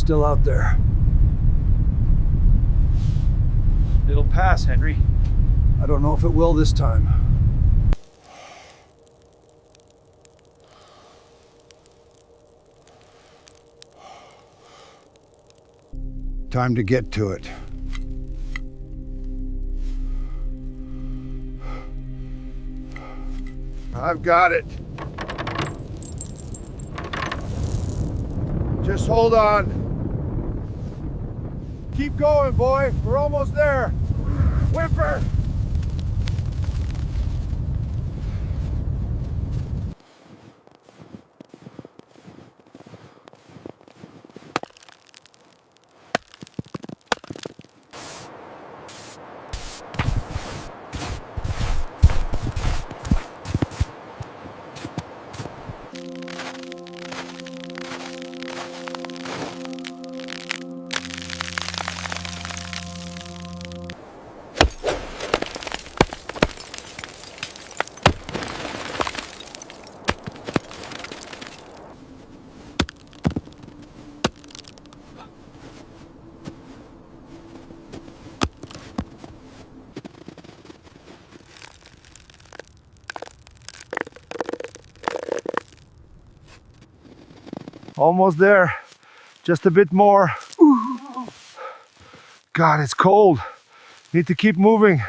still out there. It'll pass, Henry. I don't know if it will this time. Time to get to it. I've got it. Just hold on. Keep going, boy. We're almost there. Whimper! Almost there. Just a bit more. God, it's cold. Need to keep moving.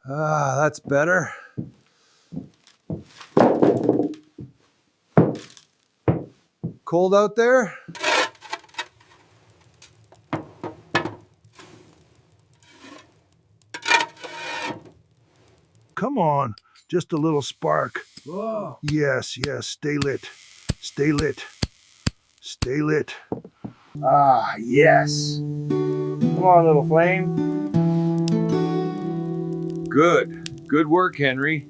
Ah, that's better. Cold out there? Come on, just a little spark. Whoa. Yes, yes, stay lit. Stay lit. Stay lit. Ah, yes. Come on, little flame. Good. Good work, Henry.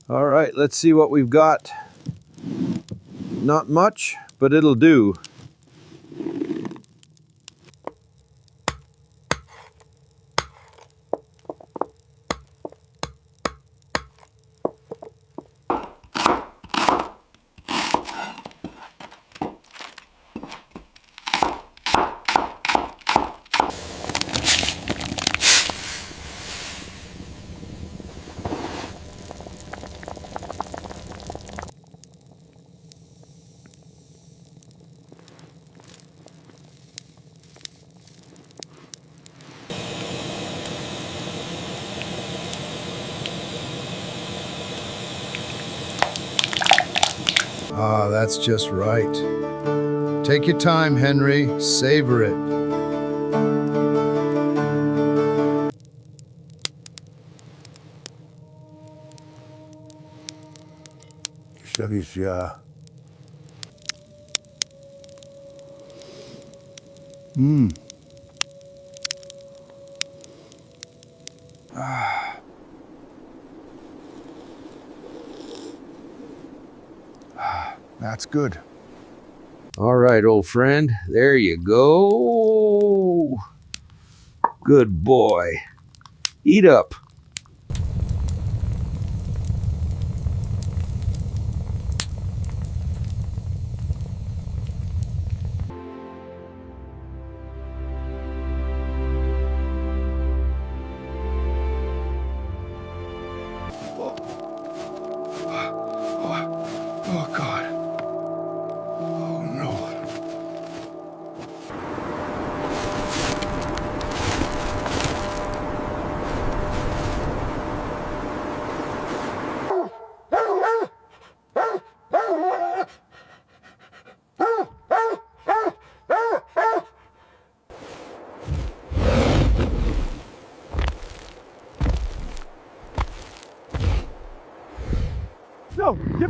All right, let's see what we've got. Not much, but it'll do. Ah, that's just right. Take your time, Henry. Savor it. That's good. All right, old friend. There you go. Good boy. Eat up. Oh, God. Oh, no.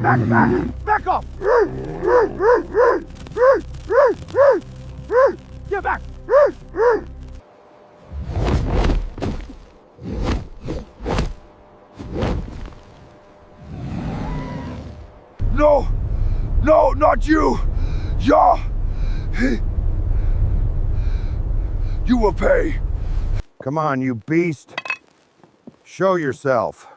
Back off! Get back! No! No, not you! Yeah! You will pay! Come on, you beast. Show yourself.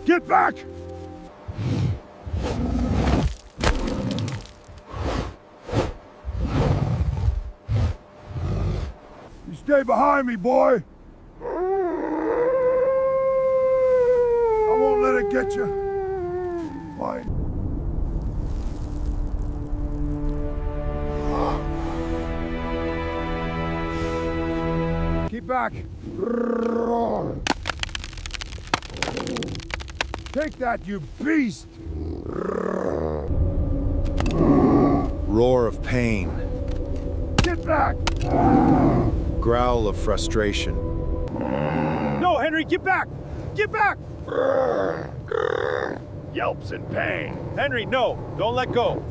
Get back! You stay behind me, boy! I won't let it get you. Fine. Keep back. Take that, you beast! Roar of pain. Get back! Growl of frustration. No, Henry, get back! Get back! Yelps in pain. Henry, no, don't let go.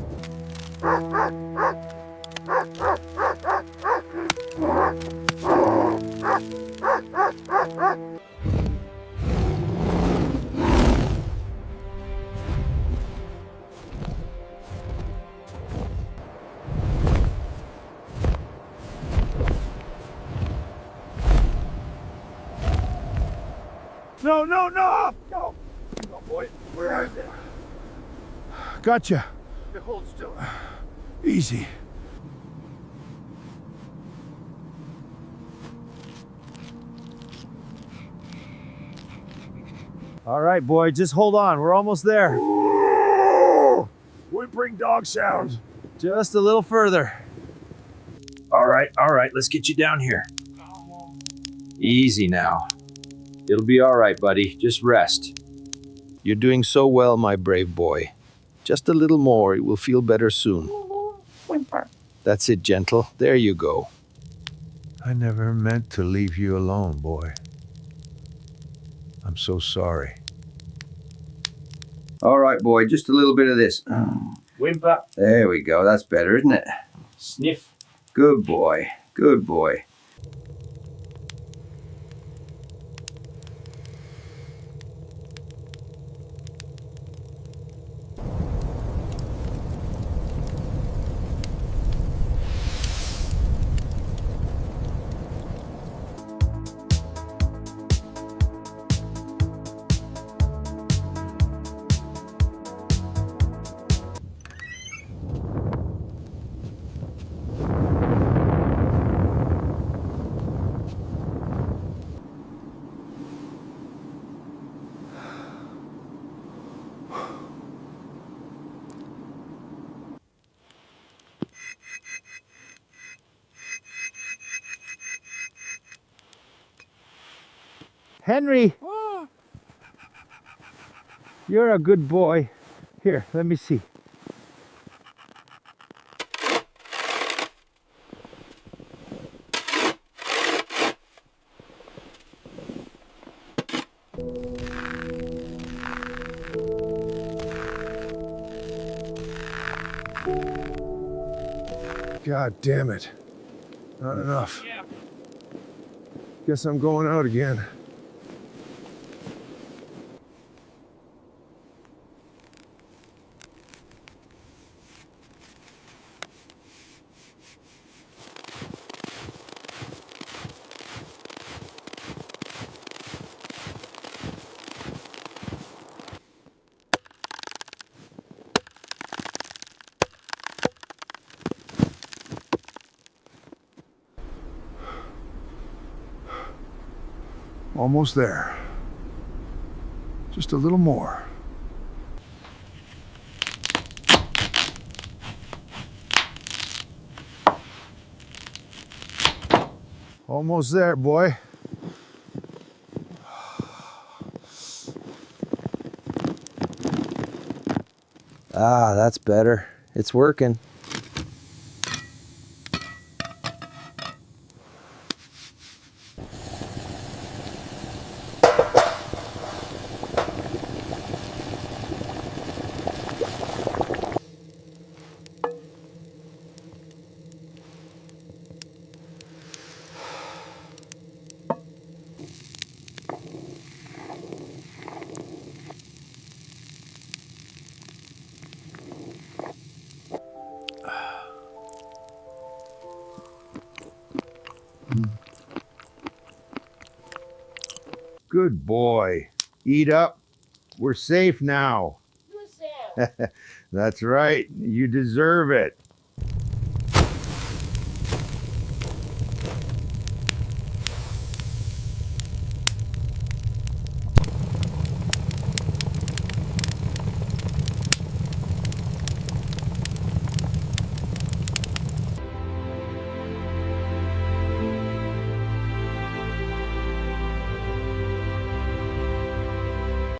No, no, no! No! No, boy. Where is it? Gotcha. Hold still. Easy. All right, boy, just hold on. We're almost there. Whimpering dog sounds. Just a little further. All right, let's get you down here. Easy now. It'll be all right, buddy. Just rest. You're doing so well, my brave boy. Just a little more, you will feel better soon. That's it, gentle. There you go. I never meant to leave you alone, boy. I'm so sorry. All right, boy, just a little bit of this. Whimper. There we go. That's better, isn't it? Sniff. Good boy. Good boy. Henry! You're a good boy. Here, let me see. God damn it. Not enough. Guess I'm going out again. Almost there. Just a little more. Almost there, boy. Ah, that's better. It's working. Good boy. Eat up. We're safe now. That's right. You deserve it.